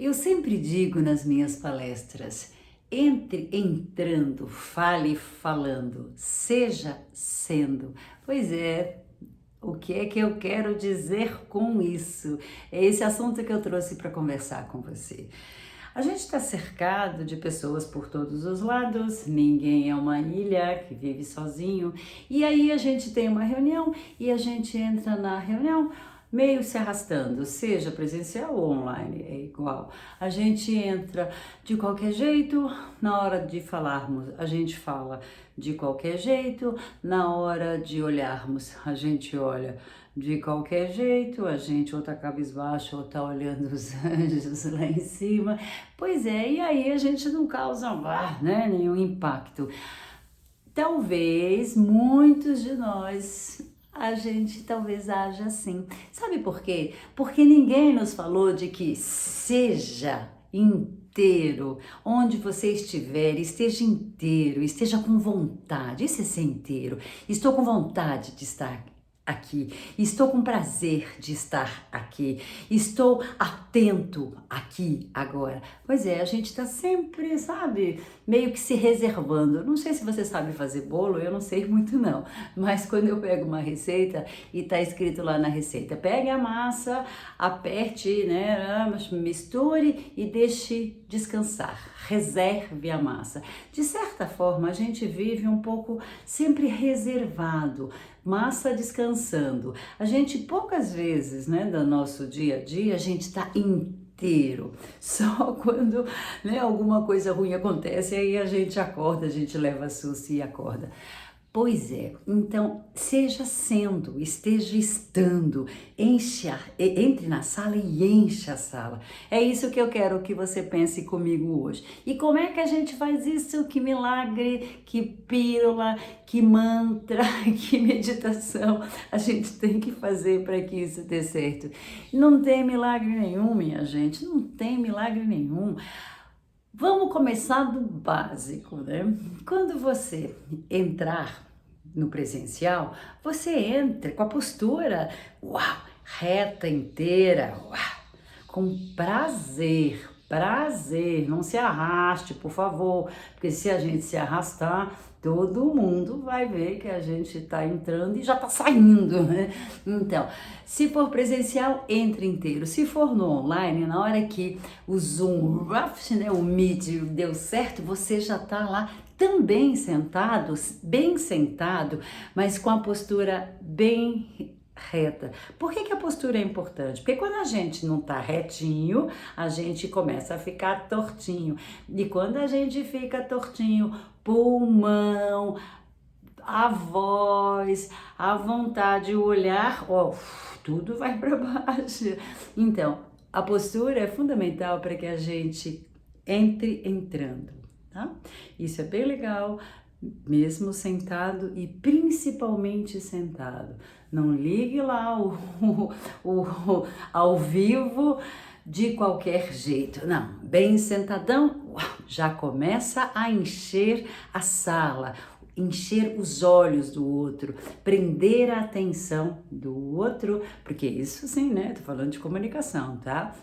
Eu sempre digo nas minhas palestras, entre entrando, fale falando, seja sendo. Pois é, o que é que eu quero dizer com isso? É esse assunto que eu trouxe para conversar com você. A gente está cercado de pessoas por todos os lados, ninguém é uma ilha que vive sozinho, e aí a gente tem uma reunião e a gente entra na reunião meio se arrastando, seja presencial ou online, é igual. A gente entra de qualquer jeito, na hora de falarmos, a gente fala de qualquer jeito, na hora de olharmos, a gente olha de qualquer jeito, a gente ou tá cabisbaixo ou tá olhando os anjos lá em cima. Pois é, e aí a gente não causa, né, nenhum impacto. Talvez muitos de nós a gente talvez haja assim. Sabe por quê? Porque ninguém nos falou de que seja inteiro, onde você estiver, esteja inteiro, esteja com vontade. Isso é ser inteiro. Estou com vontade de estar aqui, estou com prazer de estar aqui, estou atento aqui agora. Pois é, a gente está sempre, sabe, meio que se reservando. Não sei se você sabe fazer bolo, eu não sei muito não, mas quando eu pego uma receita e tá escrito lá na receita, pegue a massa, aperte, né, misture e deixe descansar, reserve a massa. De certa forma, a gente vive um pouco sempre reservado, massa descansando. A gente poucas vezes, né, do nosso dia a dia, a gente está inteiro. Só quando, né, alguma coisa ruim acontece, aí a gente acorda, a gente leva susto e acorda. Pois é, então seja sendo, esteja estando, entre na sala e encha a sala. É isso que eu quero que você pense comigo hoje. E como é que a gente faz isso? Que milagre, que pílula, que mantra, que meditação a gente tem que fazer para que isso dê certo? Não tem milagre nenhum, minha gente, não tem milagre nenhum. Vamos começar do básico, né? Quando você entrar no presencial, você entra com a postura, uau, reta inteira, uau, com prazer, prazer, não se arraste, por favor, porque se a gente se arrastar, todo mundo vai ver que a gente está entrando e já está saindo, né? Então, se for presencial, entre inteiro. Se for no online, na hora que o Zoom, né, o Meet deu certo, você já está lá também sentado, bem sentado, mas com a postura bem reta. Por que a postura é importante? Porque quando a gente não tá retinho, a gente começa a ficar tortinho. E quando a gente fica tortinho, pulmão, a voz, a vontade, o olhar, ó, tudo vai para baixo. Então, a postura é fundamental para que a gente entre entrando, tá? Isso é bem legal, mesmo sentado e principalmente sentado. Não ligue lá ao vivo de qualquer jeito. Não, bem sentadão, uau, já começa a encher a sala, encher os olhos do outro, prender a atenção do outro, porque isso sim, né? Tô falando de comunicação, tá?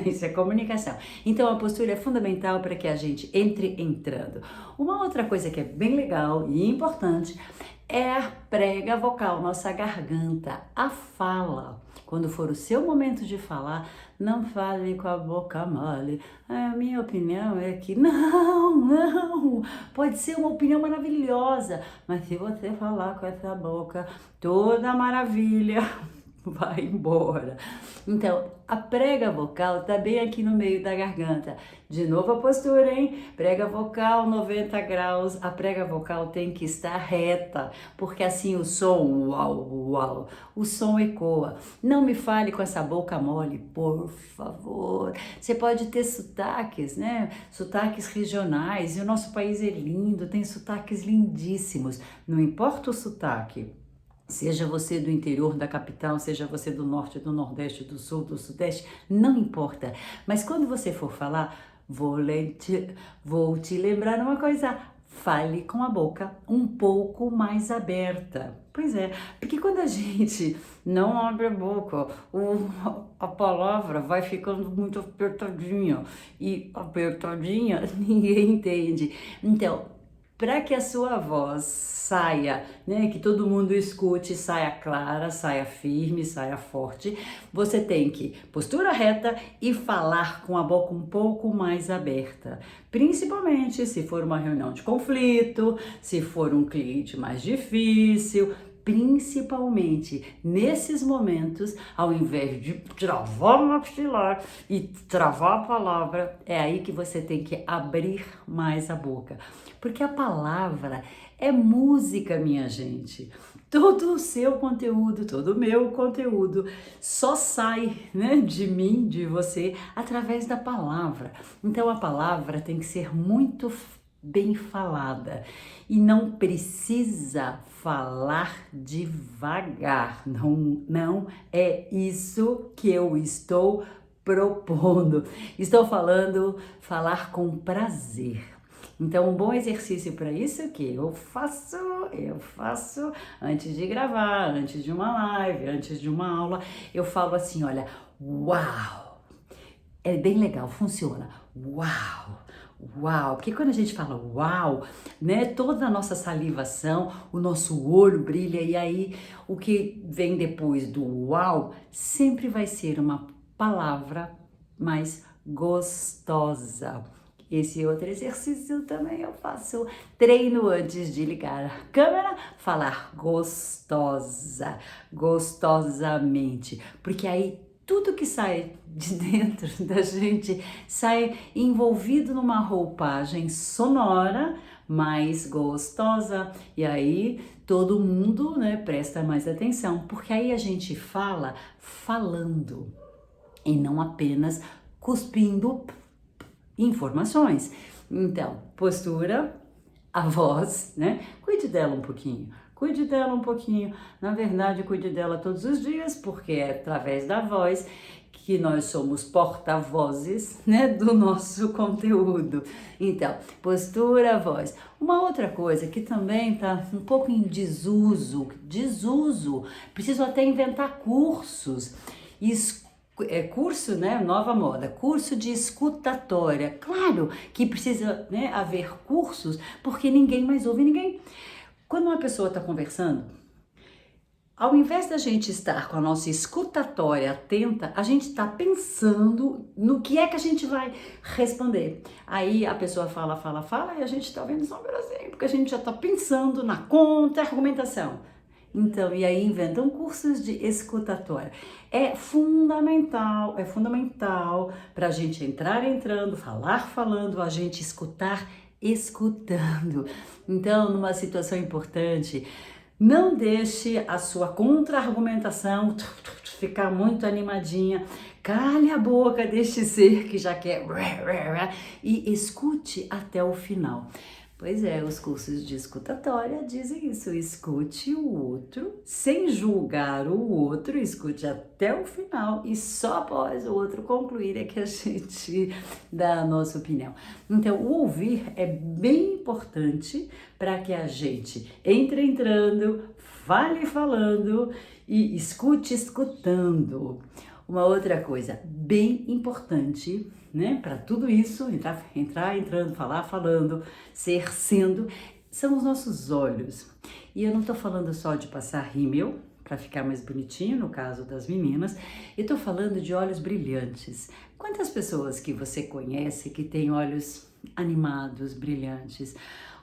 Isso é comunicação. Então a postura é fundamental para que a gente entre entrando. Uma outra coisa que é bem legal e importante é a prega vocal, nossa garganta, a fala. Quando for o seu momento de falar, não fale com a boca mole. A minha opinião é que não, pode ser uma opinião maravilhosa, mas se você falar com essa boca toda maravilha, vai embora. Então, a prega vocal tá bem aqui no meio da garganta. De novo a postura, hein? Prega vocal 90 graus. A prega vocal tem que estar reta, porque assim o som, uau, uau, o som ecoa. Não me fale com essa boca mole, por favor. Você pode ter sotaques, né? Sotaques regionais. E o nosso país é lindo, tem sotaques lindíssimos. Não importa o sotaque. Seja você do interior da capital, seja você do norte, do nordeste, do sul, do sudeste, não importa. Mas quando você for falar, vou te lembrar uma coisa. fale com a boca um pouco mais aberta. Pois é, porque quando a gente não abre a boca, a palavra vai ficando muito apertadinha e apertadinha ninguém entende. Então, para que a sua voz saia, né, que todo mundo escute, saia clara, saia firme, saia forte, você tem que postura reta e falar com a boca um pouco mais aberta. Principalmente se for uma reunião de conflito, se for um cliente mais difícil, principalmente nesses momentos, ao invés de travar o maxilar e travar a palavra, é aí que você tem que abrir mais a boca. Porque a palavra é música, minha gente. Todo o seu conteúdo, todo o meu conteúdo só sai, né, de mim, de você, através da palavra. Então a palavra tem que ser muito bem falada e não precisa falar devagar. Não é isso que eu estou propondo. Estou falando falar com prazer. Então, um bom exercício para isso é que eu faço antes de gravar, antes de uma live, antes de uma aula, eu falo assim, olha, uau! É bem legal, funciona. Uau! Uau! Porque quando a gente fala uau, né, toda a nossa salivação, o nosso olho brilha e aí o que vem depois do uau sempre vai ser uma palavra mais gostosa. Esse outro exercício também eu faço, treino antes de ligar a câmera, falar gostosa, gostosamente, porque aí tudo que sai de dentro da gente sai envolvido numa roupagem sonora mais gostosa e aí todo mundo, né, presta mais atenção, porque aí a gente fala falando e não apenas cuspindo informações. Então, postura, a voz, né? Cuide dela um pouquinho. Cuide dela um pouquinho. Na verdade, cuide dela todos os dias, porque é através da voz que nós somos porta-vozes, né, do nosso conteúdo. Então, postura, voz. Uma outra coisa que também está um pouco em desuso, preciso até inventar cursos. Curso, né, nova moda, curso de escutatória. Claro que precisa, né, haver cursos, porque ninguém mais ouve ninguém. Quando uma pessoa está conversando, ao invés da gente estar com a nossa escutatória atenta, a gente está pensando no que é que a gente vai responder. Aí a pessoa fala e a gente está vendo só um pedacinho, porque a gente já está pensando na contra-argumentação. Então, e aí inventam cursos de escutatória. É fundamental para a gente entrar entrando, falar falando, a gente escutar escutando. Então, numa situação importante, não deixe a sua contra-argumentação ficar muito animadinha. Cale a boca deste ser que já quer e escute até o final. Pois é, os cursos de escutatória dizem isso, escute o outro, sem julgar o outro, escute até o final e só após o outro concluir é que a gente dá a nossa opinião. Então, o ouvir é bem importante para que a gente entre entrando, fale falando e escute escutando. Uma outra coisa bem importante, né, para tudo isso, entrar, entrando, falar, falando, ser, sendo, são os nossos olhos. E eu não estou falando só de passar rímel, para ficar mais bonitinho, no caso das meninas, eu estou falando de olhos brilhantes. Quantas pessoas que você conhece que têm olhos animados, brilhantes?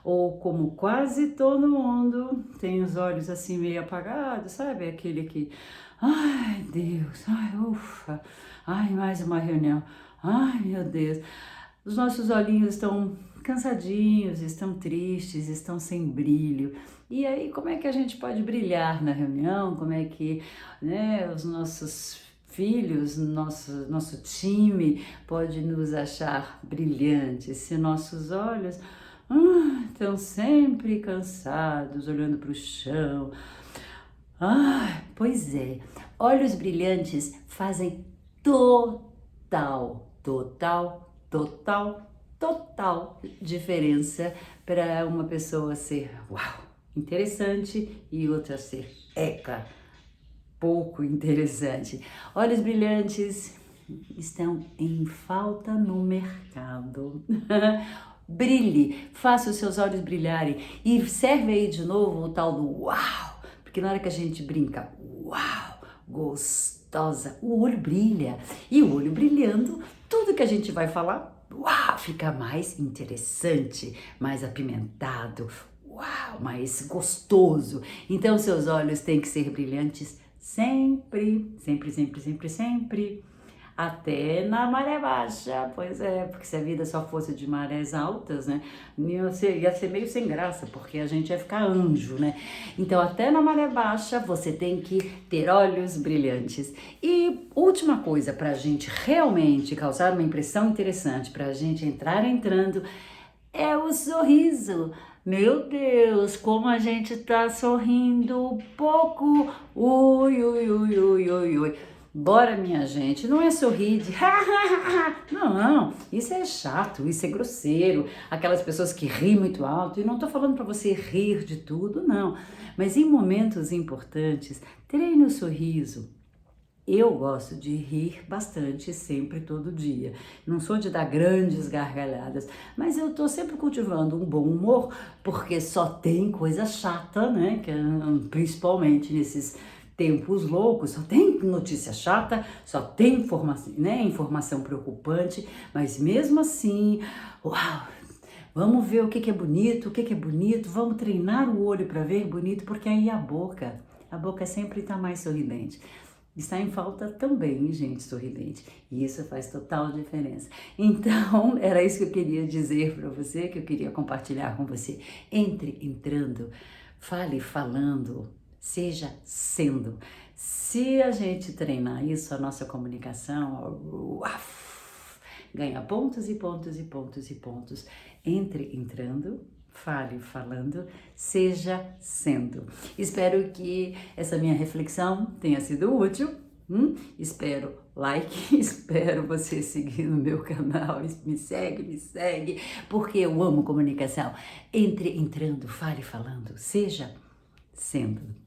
Ou como quase todo mundo tem os olhos assim meio apagados, sabe? Aquele que, ai Deus, ai ufa, ai mais uma reunião, ai meu Deus. Os nossos olhinhos estão cansadinhos, estão tristes, estão sem brilho. E aí como é que a gente pode brilhar na reunião? Como é que, né, os nossos filhos, nosso time pode nos achar brilhantes se nossos olhos estão sempre cansados, olhando para o chão. Pois é, olhos brilhantes fazem total total diferença para uma pessoa ser uau, interessante e outra ser eca, pouco interessante. Olhos brilhantes estão em falta no mercado. Brilhe, faça os seus olhos brilharem e serve aí de novo o tal do uau, porque na hora que a gente brinca, uau, gostosa, o olho brilha e o olho brilhando, tudo que a gente vai falar, uau, fica mais interessante, mais apimentado, uau, mais gostoso. Então seus olhos têm que ser brilhantes sempre, sempre, sempre, sempre, sempre. Até na maré baixa, pois é, porque se a vida só fosse de marés altas, né, ia ser meio sem graça, porque a gente ia ficar anjo, né? Então, até na maré baixa, você tem que ter olhos brilhantes. E última coisa, para a gente realmente causar uma impressão interessante, para a gente entrar entrando, é o sorriso. Meu Deus, como a gente tá sorrindo pouco. Ui, ui, ui, ui, ui, ui. Bora, minha gente, não é sorrir de não, isso é chato, isso é grosseiro, aquelas pessoas que riem muito alto, e não tô falando para você rir de tudo, não, mas em momentos importantes, treine o sorriso. Eu gosto de rir bastante, sempre, todo dia. Não sou de dar grandes gargalhadas, mas eu tô sempre cultivando um bom humor, porque só tem coisa chata, né? Principalmente nesses tempos loucos, só tem notícia chata, só tem informação, né? Informação preocupante, mas mesmo assim, uau! Vamos ver o que é bonito, o que é bonito, vamos treinar o olho para ver bonito, porque aí a boca sempre está mais sorridente. Está em falta também, gente sorridente. E isso faz total diferença. Então, era isso que eu queria dizer para você, que eu queria compartilhar com você. Entre entrando, fale falando, seja sendo. Se a gente treinar isso, a nossa comunicação ganha pontos e pontos e pontos e pontos. Entre entrando, fale falando, seja sendo. Espero que essa minha reflexão tenha sido útil. Espero like, espero você seguir no meu canal, me segue, porque eu amo comunicação. Entre entrando, fale falando, seja sendo.